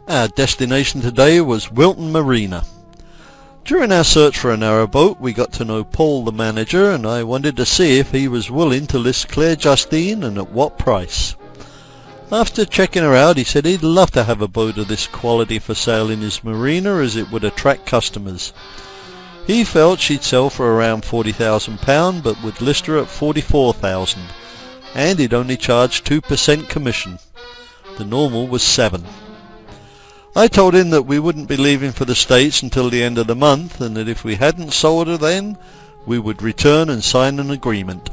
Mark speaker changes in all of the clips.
Speaker 1: Our destination today was Whilton Marina. During our search for a narrowboat, we got to know Paul, the manager, and I wanted to see if he was willing to list Claire Justine and at what price. After checking her out, he said he'd love to have a boat of this quality for sale in his marina, as it would attract customers. He felt she'd sell for around £40,000, but would list her at £44,000, and he'd only charge 2% commission. The normal was 7%. I told him that we wouldn't be leaving for the States until the end of the month, and that if we hadn't sold her then, we would return and sign an agreement.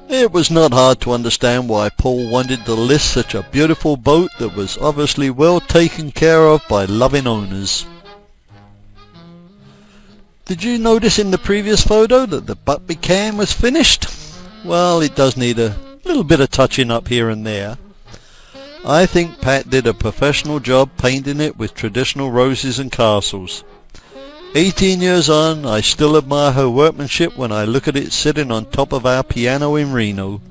Speaker 1: It was not hard to understand why Paul wanted to list such a beautiful boat that was obviously well taken care of by loving owners. Did you notice in the previous photo that the Buckby can was finished? Well, it does need a little bit of touching up here and there. I think Pat did a professional job painting it with traditional roses and castles. 18 years on, I still admire her workmanship when I look at it sitting on top of our piano in Reno.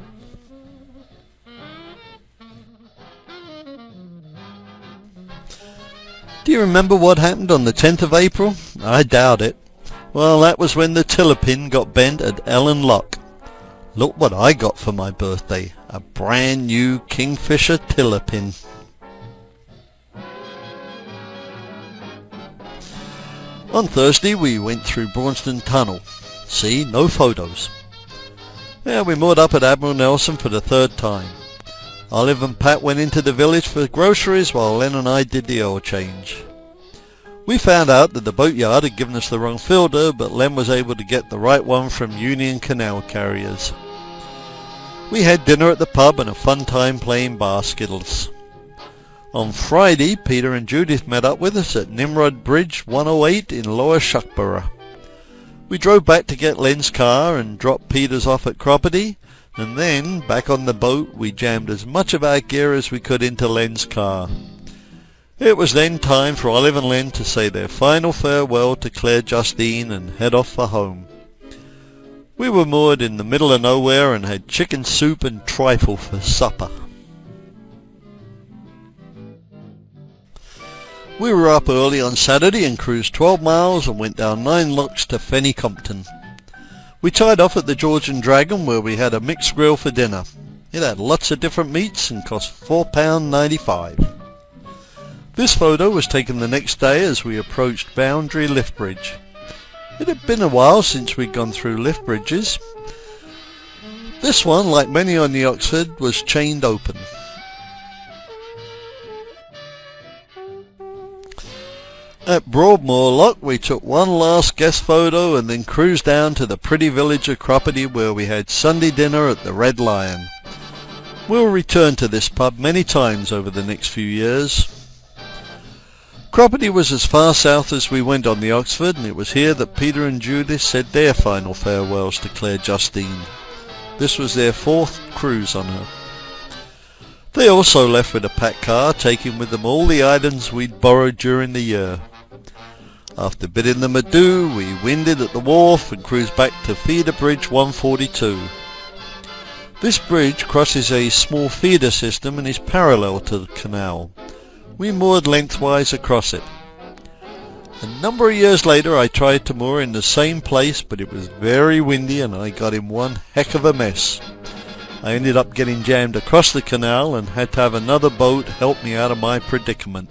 Speaker 1: Do you remember what happened on the 10th of April? I doubt it. Well, that was when the tiller pin got bent at Ellen Lock. Look what I got for my birthday. A brand new Kingfisher tiller pin. On Thursday we went through Braunston Tunnel. See, no photos. Yeah, we moored up at Admiral Nelson for the 3rd time. Olive and Pat went into the village for groceries while Len and I did the oil change. We found out that the boatyard had given us the wrong filter, but Len was able to get the right one from Union Canal carriers. We had dinner at the pub and a fun time playing bar skittles. On Friday, Peter and Judith met up with us at Nimrod Bridge 108 in Lower Shuckburgh. We drove back to get Len's car and dropped Peter's off at Cropperty, and then, back on the boat, we jammed as much of our gear as we could into Len's car. It was then time for Olive and Len to say their final farewell to Claire Justine and head off for home. We were moored in the middle of nowhere and had chicken soup and trifle for supper. We were up early on Saturday and cruised 12 miles and went down 9 locks to Fenny Compton. We tied off at the George and Dragon, where we had a mixed grill for dinner. It had lots of different meats and cost £4.95. This photo was taken the next day as we approached Boundary Lift Bridge. It had been a while since we'd gone through lift bridges. This one, like many on the Oxford, was chained open. At Broadmoor Lock we took one last guest photo and then cruised down to the pretty village of Cropperty, where we had Sunday dinner at the Red Lion. We'll return to this pub many times over the next few years. Cropperty was as far south as we went on the Oxford, and it was here that Peter and Judith said their final farewells to Claire Justine. This was their 4th cruise on her. They also left with a packed car, taking with them all the items we'd borrowed during the year. After bidding them adieu, we winded at the wharf and cruised back to Feeder Bridge 142. This bridge crosses a small feeder system and is parallel to the canal. We moored lengthwise across it. A number of years later I tried to moor in the same place, but it was very windy and I got in one heck of a mess. I ended up getting jammed across the canal and had to have another boat help me out of my predicament.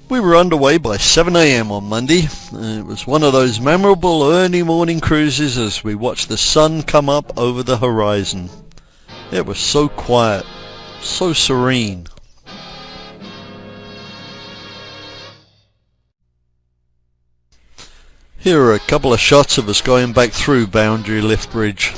Speaker 1: We were underway by 7 AM on Monday. It was one of those memorable early morning cruises as we watched the sun come up over the horizon. It was so quiet, so serene. Here are a couple of shots of us going back through Boundary Lift Bridge.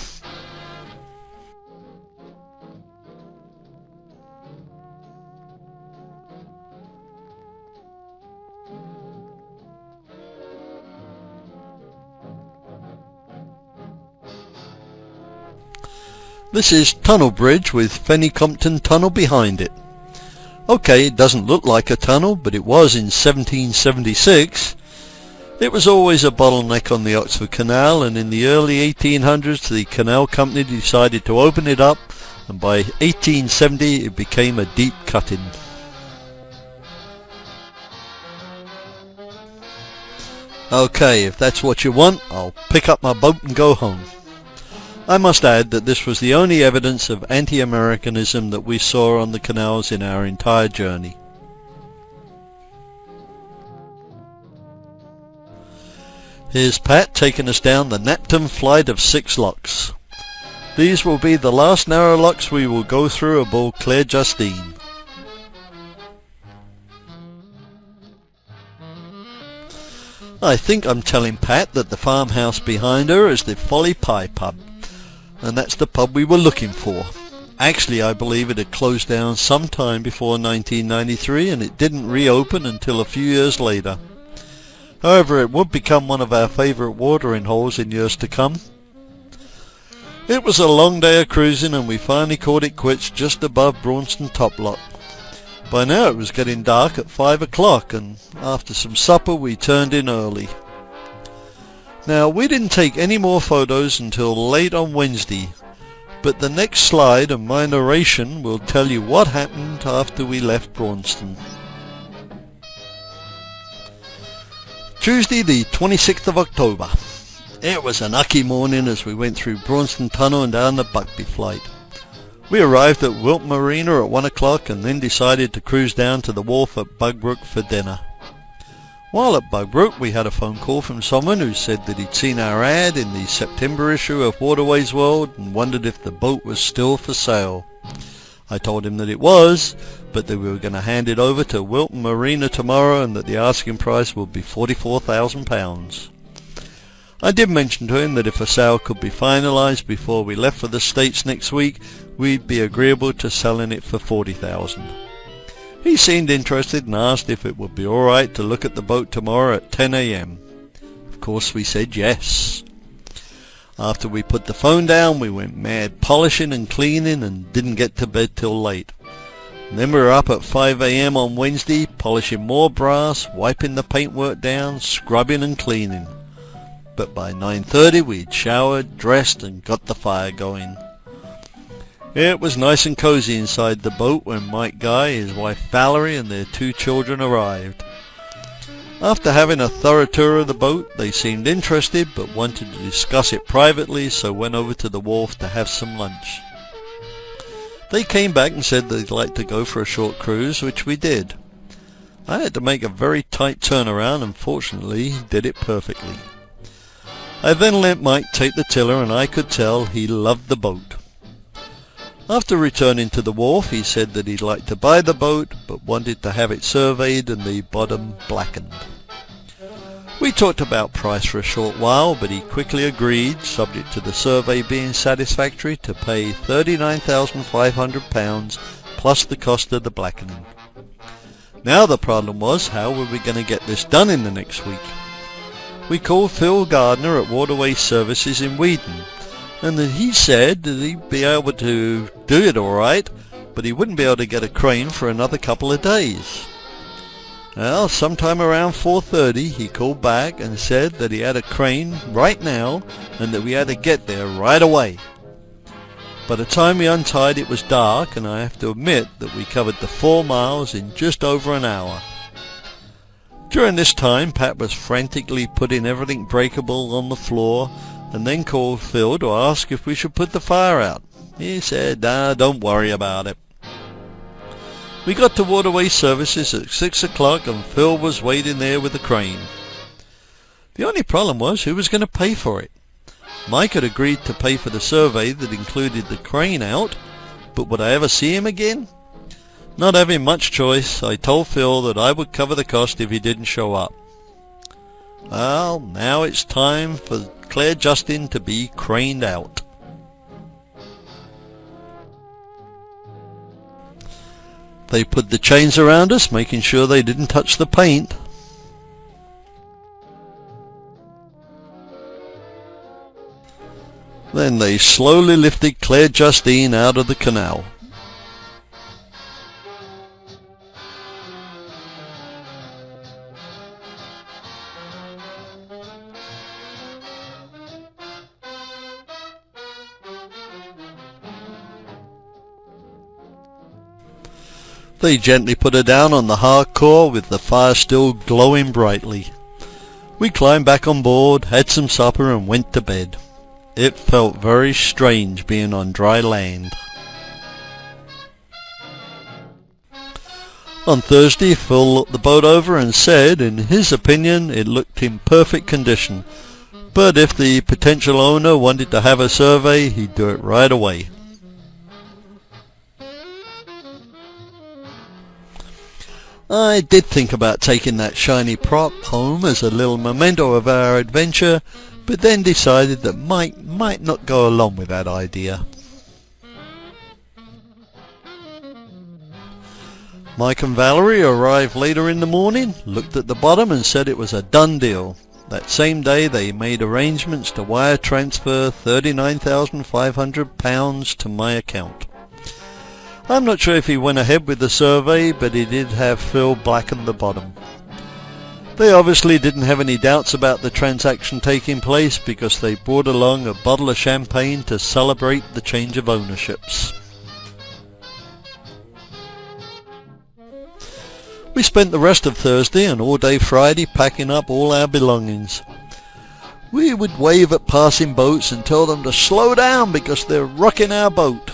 Speaker 1: This is Tunnel Bridge with Fenny Compton Tunnel behind it. Okay, it doesn't look like a tunnel, but it was in 1776. It was always a bottleneck on the Oxford Canal, and in the early 1800s the canal company decided to open it up, and by 1870 it became a deep cutting. Okay, if that's what you want, I'll pick up my boat and go home. I must add that this was the only evidence of anti-Americanism that we saw on the canals in our entire journey. Here's Pat taking us down the Napton flight of 6 locks. These will be the last narrow locks we will go through aboard Claire Justine. I think I'm telling Pat that the farmhouse behind her is the Folly Pie pub, and that's the pub we were looking for. Actually, I believe it had closed down sometime before 1993, and it didn't reopen until a few years later. However, it would become one of our favourite watering holes in years to come. It was a long day of cruising, and we finally called it quits just above Braunston Top Lock. By now it was getting dark at 5 o'clock, and after some supper we turned in early. Now, we didn't take any more photos until late on Wednesday, but the next slide and my narration will tell you what happened after we left Braunston. Tuesday the 26th of October. It was an ucky morning as we went through Braunston Tunnel and down the Buckby flight. We arrived at Whilton Marina at 1 o'clock and then decided to cruise down to the wharf at Bugbrook for dinner. While at Bugbrook we had a phone call from someone who said that he'd seen our ad in the September issue of Waterways World and wondered if the boat was still for sale. I told him that it was, but that we were going to hand it over to Whilton Marina tomorrow and that the asking price would be £44,000. I did mention to him that if a sale could be finalised before we left for the States next week, we'd be agreeable to selling it for $40,000. He seemed interested and asked if it would be alright to look at the boat tomorrow at 10 a.m. Of course we said yes. After we put the phone down we went mad polishing and cleaning and didn't get to bed till late. And then we were up at 5 a.m. on Wednesday polishing more brass, wiping the paintwork down, scrubbing and cleaning. But by 9:30 we'd showered, dressed and got the fire going. It was nice and cozy inside the boat when Mike Guy, his wife Valerie and their 2 children arrived. After having a thorough tour of the boat, they seemed interested but wanted to discuss it privately, so went over to the wharf to have some lunch. They came back and said they'd like to go for a short cruise, which we did. I had to make a very tight turnaround and fortunately did it perfectly. I then let Mike take the tiller and I could tell he loved the boat. After returning to the wharf he said that he'd like to buy the boat but wanted to have it surveyed and the bottom blackened. We talked about price for a short while, but he quickly agreed, subject to the survey being satisfactory, to pay £39,500 plus the cost of the blackening. Now the problem was, how were we going to get this done in the next week? We called Phil Gardner at Waterways Services in Weedon, and he said that he'd be able to do it alright, but he wouldn't be able to get a crane for another couple of days. Well, sometime around 4:30 he called back and said that he had a crane right now and that we had to get there right away. By the time we untied it was dark, and I have to admit that we covered the 4 miles in just over an hour. During this time Pat was frantically putting everything breakable on the floor and then called Phil to ask if we should put the fire out. He said, don't worry about it. We got to Waterways Services at 6 o'clock and Phil was waiting there with the crane. The only problem was who was going to pay for it. Mike had agreed to pay for the survey that included the crane out, but would I ever see him again? Not having much choice, I told Phil that I would cover the cost if he didn't show up. Well, now it's time for Claire Justine to be craned out. They put the chains around us, making sure they didn't touch the paint. Then they slowly lifted Claire Justine out of the canal. They gently put her down on the hardcore with the fire still glowing brightly. We climbed back on board, had some supper and went to bed. It felt very strange being on dry land. On Thursday, Phil looked the boat over and said in his opinion it looked in perfect condition, but if the potential owner wanted to have a survey, he'd do it right away. I did think about taking that shiny prop home as a little memento of our adventure, but then decided that Mike might not go along with that idea. Mike and Valerie arrived later in the morning, looked at the bottom and said it was a done deal. That same day they made arrangements to wire transfer £39,500 to my account. I'm not sure if he went ahead with the survey, but he did have Phil blacken the bottom. They obviously didn't have any doubts about the transaction taking place because they brought along a bottle of champagne to celebrate the change of ownerships. We spent the rest of Thursday and all day Friday packing up all our belongings. We would wave at passing boats and tell them to slow down because they're rocking our boat.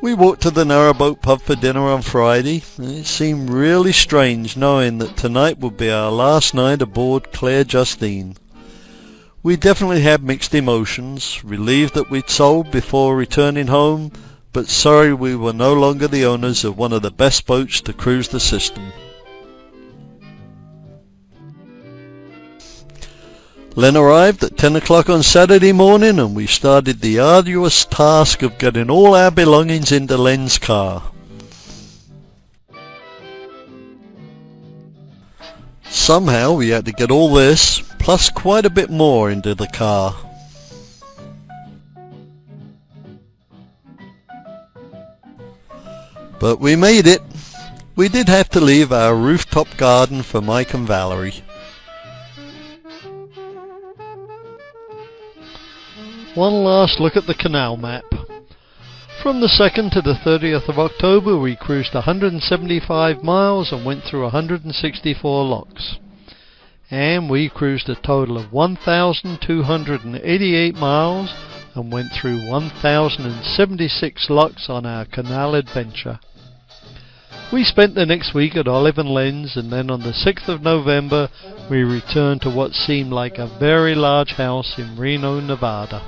Speaker 1: We walked to the narrowboat pub for dinner on Friday, and it seemed really strange knowing that tonight would be our last night aboard Claire Justine. We definitely had mixed emotions, relieved that we'd sold before returning home, but sorry we were no longer the owners of one of the best boats to cruise the system. Len arrived at 10 o'clock on Saturday morning and we started the arduous task of getting all our belongings into Len's car. Somehow we had to get all this, plus quite a bit more, into the car. But we made it. We did have to leave our rooftop garden for Mike and Valerie. One last look at the canal map. From the 2nd to the 30th of October we cruised 175 miles and went through 164 locks. And we cruised a total of 1,288 miles and went through 1,076 locks on our canal adventure. We spent the next week at Olive and Len's, and then on the 6th of November we returned to what seemed like a very large house in Reno, Nevada.